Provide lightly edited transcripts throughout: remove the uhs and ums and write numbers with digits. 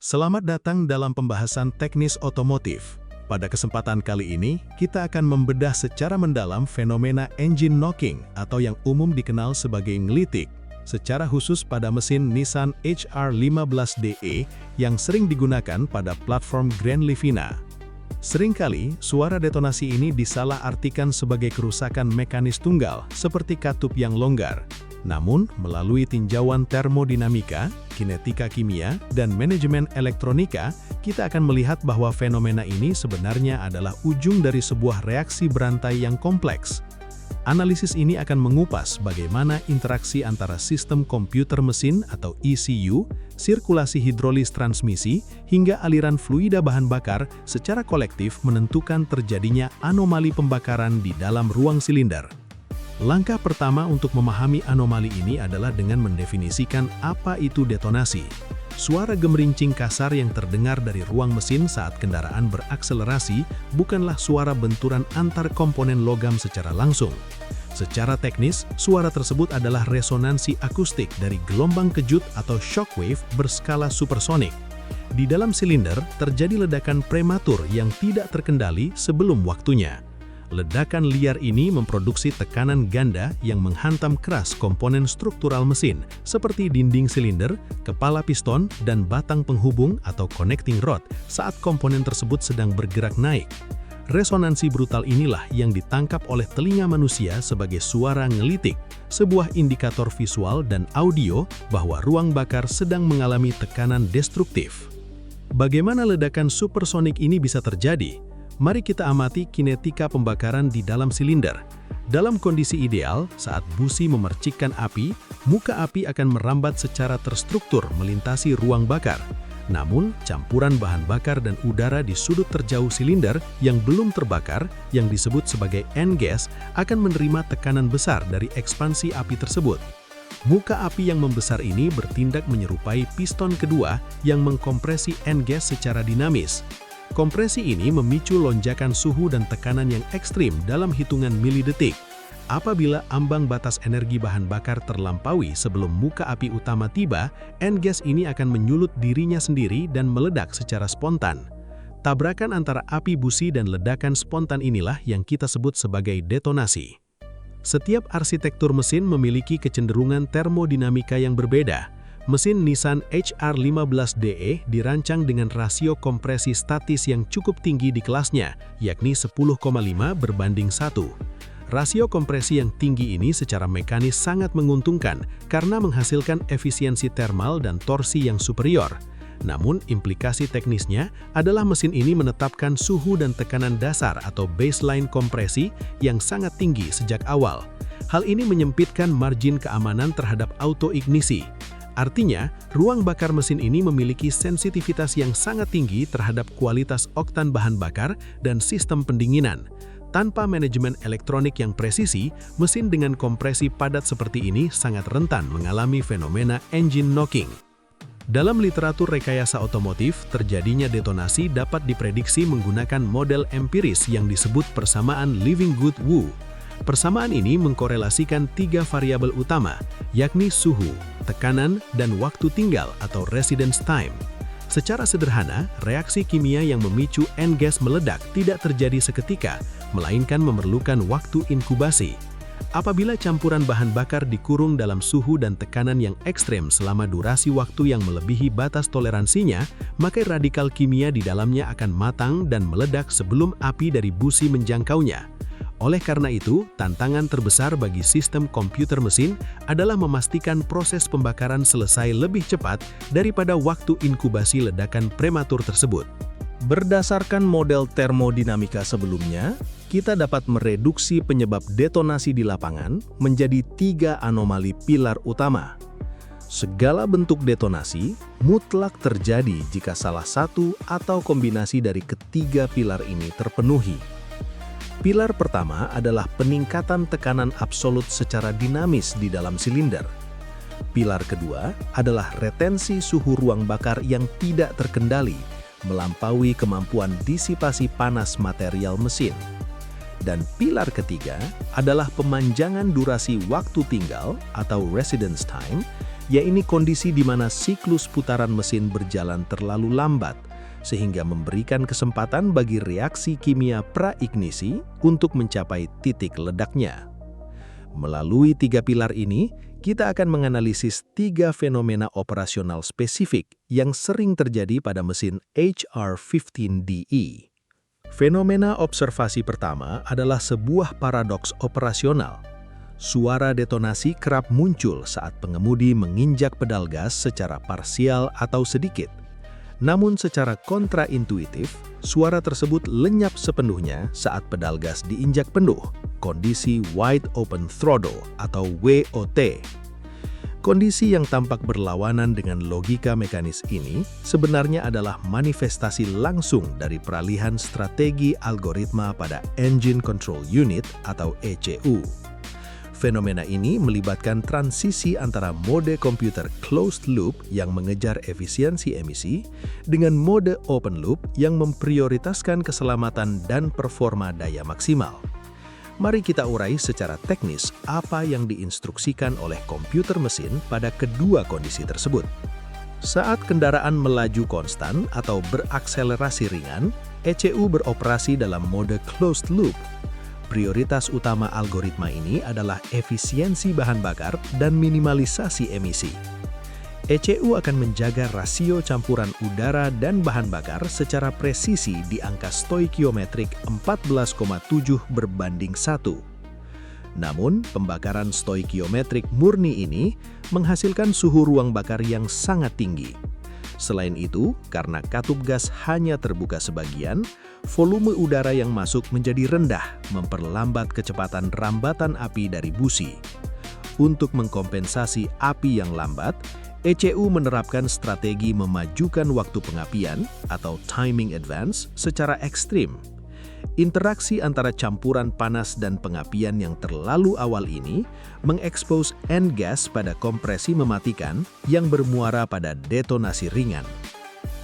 Selamat datang dalam pembahasan teknis otomotif. Pada kesempatan kali ini, kita akan membedah secara mendalam fenomena engine knocking atau yang umum dikenal sebagai ngelitik, secara khusus pada mesin Nissan HR15DE yang sering digunakan pada platform Grand Livina. Seringkali, suara detonasi ini disalahartikan sebagai kerusakan mekanis tunggal seperti katup yang longgar. Namun, melalui tinjauan termodinamika, kinetika kimia, dan manajemen elektronika, kita akan melihat bahwa fenomena ini sebenarnya adalah ujung dari sebuah reaksi berantai yang kompleks. Analisis ini akan mengupas bagaimana interaksi antara sistem komputer mesin atau ECU, sirkulasi hidrolis transmisi, hingga aliran fluida bahan bakar secara kolektif menentukan terjadinya anomali pembakaran di dalam ruang silinder. Langkah pertama untuk memahami anomali ini adalah dengan mendefinisikan apa itu detonasi. Suara gemerincing kasar yang terdengar dari ruang mesin saat kendaraan berakselerasi bukanlah suara benturan antar komponen logam secara langsung. Secara teknis, suara tersebut adalah resonansi akustik dari gelombang kejut atau shockwave berskala supersonik. Di dalam silinder, terjadi ledakan prematur yang tidak terkendali sebelum waktunya. Ledakan liar ini memproduksi tekanan ganda yang menghantam keras komponen struktural mesin, seperti dinding silinder, kepala piston, dan batang penghubung atau connecting rod saat komponen tersebut sedang bergerak naik. Resonansi brutal inilah yang ditangkap oleh telinga manusia sebagai suara ngelitik, sebuah indikator visual dan audio bahwa ruang bakar sedang mengalami tekanan destruktif. Bagaimana ledakan supersonik ini bisa terjadi? Mari kita amati kinetika pembakaran di dalam silinder. Dalam kondisi ideal, saat busi memercikkan api, muka api akan merambat secara terstruktur melintasi ruang bakar. Namun, campuran bahan bakar dan udara di sudut terjauh silinder yang belum terbakar, yang disebut sebagai N-gas, akan menerima tekanan besar dari ekspansi api tersebut. Muka api yang membesar ini bertindak menyerupai piston kedua yang mengkompresi N-gas secara dinamis. Kompresi ini memicu lonjakan suhu dan tekanan yang ekstrim dalam hitungan milidetik. Apabila ambang batas energi bahan bakar terlampaui sebelum muka api utama tiba, N-gas ini akan menyulut dirinya sendiri dan meledak secara spontan. Tabrakan antara api busi dan ledakan spontan inilah yang kita sebut sebagai detonasi. Setiap arsitektur mesin memiliki kecenderungan termodinamika yang berbeda. Mesin Nissan HR15DE dirancang dengan rasio kompresi statis yang cukup tinggi di kelasnya, yakni 10,5 berbanding 1. Rasio kompresi yang tinggi ini secara mekanis sangat menguntungkan karena menghasilkan efisiensi thermal dan torsi yang superior. Namun, implikasi teknisnya adalah mesin ini menetapkan suhu dan tekanan dasar atau baseline kompresi yang sangat tinggi sejak awal. Hal ini menyempitkan margin keamanan terhadap auto-ignisi. Artinya, ruang bakar mesin ini memiliki sensitivitas yang sangat tinggi terhadap kualitas oktan bahan bakar dan sistem pendinginan. Tanpa manajemen elektronik yang presisi, mesin dengan kompresi padat seperti ini sangat rentan mengalami fenomena engine knocking. Dalam literatur rekayasa otomotif, terjadinya detonasi dapat diprediksi menggunakan model empiris yang disebut persamaan Livingood-Wu. Persamaan ini mengkorelasikan 3 variabel utama, yakni suhu, tekanan, dan waktu tinggal atau residence time. Secara sederhana, reaksi kimia yang memicu N-gas meledak tidak terjadi seketika, melainkan memerlukan waktu inkubasi. Apabila campuran bahan bakar dikurung dalam suhu dan tekanan yang ekstrem selama durasi waktu yang melebihi batas toleransinya, maka radikal kimia di dalamnya akan matang dan meledak sebelum api dari busi menjangkaunya. Oleh karena itu, tantangan terbesar bagi sistem komputer mesin adalah memastikan proses pembakaran selesai lebih cepat daripada waktu inkubasi ledakan prematur tersebut. Berdasarkan model termodinamika sebelumnya, kita dapat mereduksi penyebab detonasi di lapangan menjadi 3 anomali pilar utama. Segala bentuk detonasi mutlak terjadi jika salah satu atau kombinasi dari ketiga pilar ini terpenuhi. Pilar pertama adalah peningkatan tekanan absolut secara dinamis di dalam silinder. Pilar kedua adalah retensi suhu ruang bakar yang tidak terkendali, melampaui kemampuan disipasi panas material mesin. Dan pilar ketiga adalah pemanjangan durasi waktu tinggal atau residence time yaitu kondisi di mana siklus putaran mesin berjalan terlalu lambat, sehingga memberikan kesempatan bagi reaksi kimia praignisi untuk mencapai titik ledaknya. Melalui 3 pilar ini, kita akan menganalisis 3 fenomena operasional spesifik yang sering terjadi pada mesin HR-15DE. Fenomena observasi pertama adalah sebuah paradoks operasional. Suara detonasi kerap muncul saat pengemudi menginjak pedal gas secara parsial atau sedikit. Namun secara kontraintuitif, suara tersebut lenyap sepenuhnya saat pedal gas diinjak penuh, kondisi wide open throttle atau WOT. Kondisi yang tampak berlawanan dengan logika mekanis ini sebenarnya adalah manifestasi langsung dari peralihan strategi algoritma pada Engine Control Unit atau ECU. Fenomena ini melibatkan transisi antara mode komputer closed loop yang mengejar efisiensi emisi dengan mode open loop yang memprioritaskan keselamatan dan performa daya maksimal. Mari kita urai secara teknis apa yang diinstruksikan oleh komputer mesin pada kedua kondisi tersebut. Saat kendaraan melaju konstan atau berakselerasi ringan, ECU beroperasi dalam mode closed loop. Prioritas utama algoritma ini adalah efisiensi bahan bakar dan minimalisasi emisi. ECU akan menjaga rasio campuran udara dan bahan bakar secara presisi di angka stoikiometrik 14,7:1. Namun, pembakaran stoikiometrik murni ini menghasilkan suhu ruang bakar yang sangat tinggi. Selain itu, karena katup gas hanya terbuka sebagian, volume udara yang masuk menjadi rendah, memperlambat kecepatan rambatan api dari busi. Untuk mengkompensasi api yang lambat, ECU menerapkan strategi memajukan waktu pengapian atau timing advance secara ekstrim. Interaksi antara campuran panas dan pengapian yang terlalu awal ini mengekspos end gas pada kompresi mematikan yang bermuara pada detonasi ringan.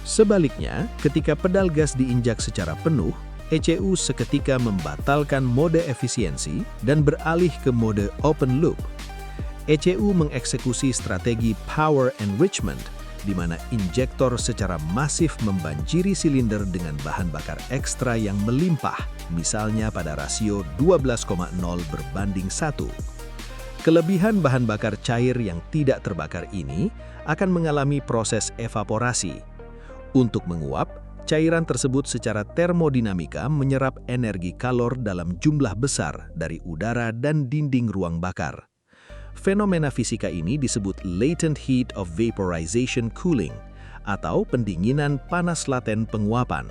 Sebaliknya, ketika pedal gas diinjak secara penuh, ECU seketika membatalkan mode efisiensi dan beralih ke mode open loop. ECU mengeksekusi strategi power enrichment, di mana injektor secara masif membanjiri silinder dengan bahan bakar ekstra yang melimpah, misalnya pada rasio 12,0:1. Kelebihan bahan bakar cair yang tidak terbakar ini akan mengalami proses evaporasi. Untuk menguap, cairan tersebut secara termodinamika menyerap energi kalor dalam jumlah besar dari udara dan dinding ruang bakar. Fenomena fisika ini disebut latent heat of vaporization cooling atau pendinginan panas laten penguapan.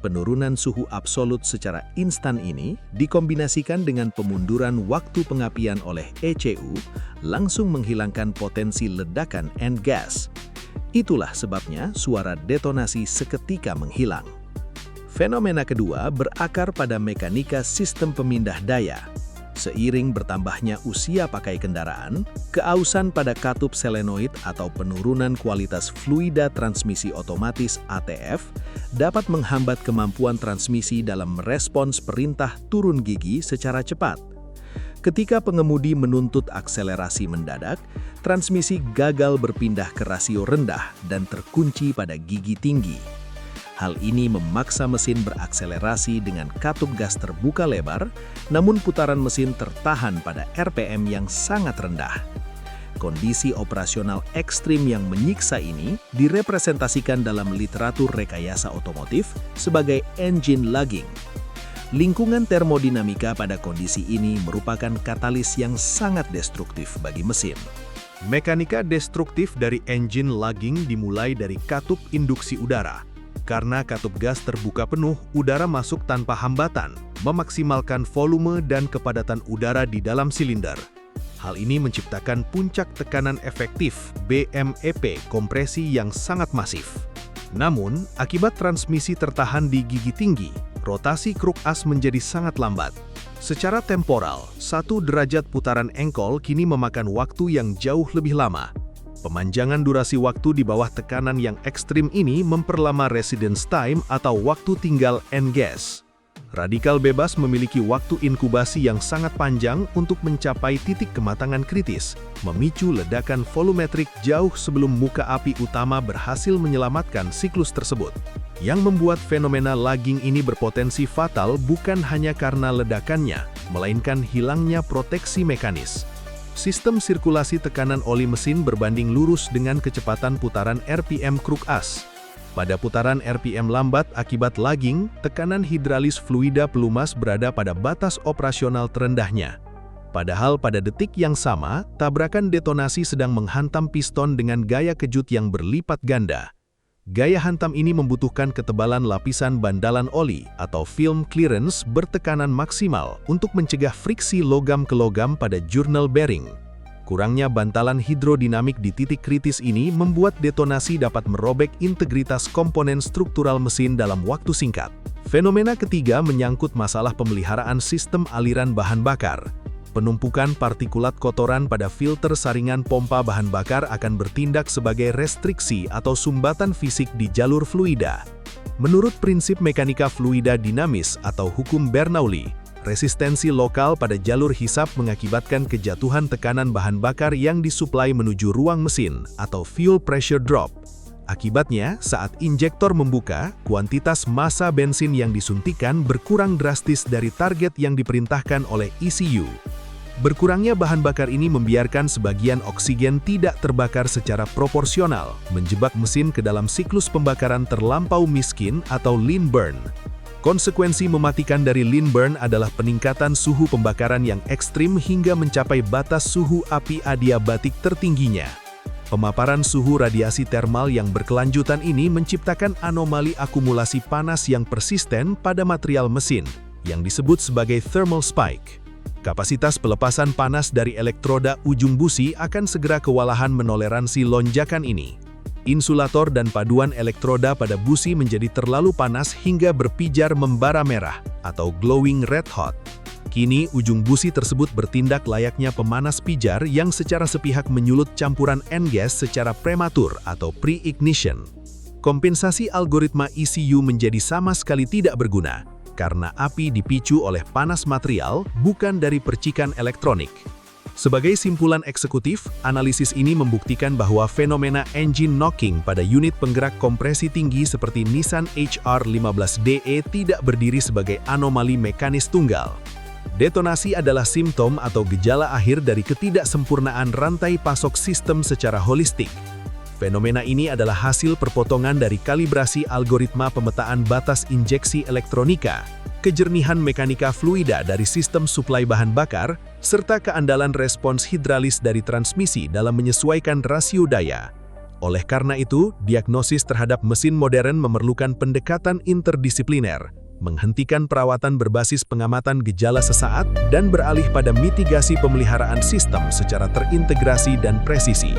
Penurunan suhu absolut secara instan ini dikombinasikan dengan pemunduran waktu pengapian oleh ECU langsung menghilangkan potensi ledakan end gas. Itulah sebabnya suara detonasi seketika menghilang. Fenomena kedua berakar pada mekanika sistem pemindah daya. Seiring bertambahnya usia pakai kendaraan, keausan pada katup selenoid atau penurunan kualitas fluida transmisi otomatis ATF dapat menghambat kemampuan transmisi dalam merespons perintah turun gigi secara cepat. Ketika pengemudi menuntut akselerasi mendadak, transmisi gagal berpindah ke rasio rendah dan terkunci pada gigi tinggi. Hal ini memaksa mesin berakselerasi dengan katup gas terbuka lebar, namun putaran mesin tertahan pada RPM yang sangat rendah. Kondisi operasional ekstrim yang menyiksa ini direpresentasikan dalam literatur rekayasa otomotif sebagai engine lagging. Lingkungan termodinamika pada kondisi ini merupakan katalis yang sangat destruktif bagi mesin. Mekanika destruktif dari engine lagging dimulai dari katup induksi udara. Karena katup gas terbuka penuh, udara masuk tanpa hambatan, memaksimalkan volume dan kepadatan udara di dalam silinder. Hal ini menciptakan puncak tekanan efektif BMEP kompresi yang sangat masif. Namun, akibat transmisi tertahan di gigi tinggi, rotasi kruk as menjadi sangat lambat. Secara temporal, 1 derajat putaran engkol kini memakan waktu yang jauh lebih lama. Pemanjangan durasi waktu di bawah tekanan yang ekstrim ini memperlama residence time atau waktu tinggal end gas. Radikal bebas memiliki waktu inkubasi yang sangat panjang untuk mencapai titik kematangan kritis, memicu ledakan volumetrik jauh sebelum muka api utama berhasil menyelamatkan siklus tersebut. Yang membuat fenomena lagging ini berpotensi fatal bukan hanya karena ledakannya, melainkan hilangnya proteksi mekanis. Sistem sirkulasi tekanan oli mesin berbanding lurus dengan kecepatan putaran RPM kruk as. Pada putaran RPM lambat akibat lagging, tekanan hidralis fluida pelumas berada pada batas operasional terendahnya. Padahal pada detik yang sama, tabrakan detonasi sedang menghantam piston dengan gaya kejut yang berlipat ganda. Gaya hantam ini membutuhkan ketebalan lapisan bandalan oli atau film clearance bertekanan maksimal untuk mencegah friksi logam ke logam pada journal bearing. Kurangnya bantalan hidrodinamik di titik kritis ini membuat detonasi dapat merobek integritas komponen struktural mesin dalam waktu singkat. Fenomena ketiga menyangkut masalah pemeliharaan sistem aliran bahan bakar. Penumpukan partikulat kotoran pada filter saringan pompa bahan bakar akan bertindak sebagai restriksi atau sumbatan fisik di jalur fluida. Menurut prinsip mekanika fluida dinamis atau hukum Bernoulli, resistensi lokal pada jalur hisap mengakibatkan kejatuhan tekanan bahan bakar yang disuplai menuju ruang mesin atau fuel pressure drop. Akibatnya, saat injektor membuka, kuantitas massa bensin yang disuntikan berkurang drastis dari target yang diperintahkan oleh ECU. Berkurangnya bahan bakar ini membiarkan sebagian oksigen tidak terbakar secara proporsional, menjebak mesin ke dalam siklus pembakaran terlampau miskin atau lean burn. Konsekuensi mematikan dari lean burn adalah peningkatan suhu pembakaran yang ekstrim hingga mencapai batas suhu api adiabatik tertingginya. Pemaparan suhu radiasi termal yang berkelanjutan ini menciptakan anomali akumulasi panas yang persisten pada material mesin, yang disebut sebagai thermal spike. Kapasitas pelepasan panas dari elektroda ujung busi akan segera kewalahan menoleransi lonjakan ini. Insulator dan paduan elektroda pada busi menjadi terlalu panas hingga berpijar membara merah atau glowing red hot. Kini ujung busi tersebut bertindak layaknya pemanas pijar yang secara sepihak menyulut campuran N-gas secara prematur atau pre-ignition. Kompensasi algoritma ECU menjadi sama sekali tidak berguna, karena api dipicu oleh panas material bukan dari percikan elektronik. Sebagai simpulan eksekutif, analisis ini membuktikan bahwa fenomena engine knocking pada unit penggerak kompresi tinggi seperti Nissan HR15DE tidak berdiri sebagai anomali mekanis tunggal. Detonasi adalah simptom atau gejala akhir dari ketidaksempurnaan rantai pasok sistem secara holistik. Fenomena ini adalah hasil perpotongan dari kalibrasi algoritma pemetaan batas injeksi elektronika, kejernihan mekanika fluida dari sistem suplai bahan bakar, serta keandalan respons hidralis dari transmisi dalam menyesuaikan rasio daya. Oleh karena itu, diagnosis terhadap mesin modern memerlukan pendekatan interdisipliner, menghentikan perawatan berbasis pengamatan gejala sesaat, dan beralih pada mitigasi pemeliharaan sistem secara terintegrasi dan presisi.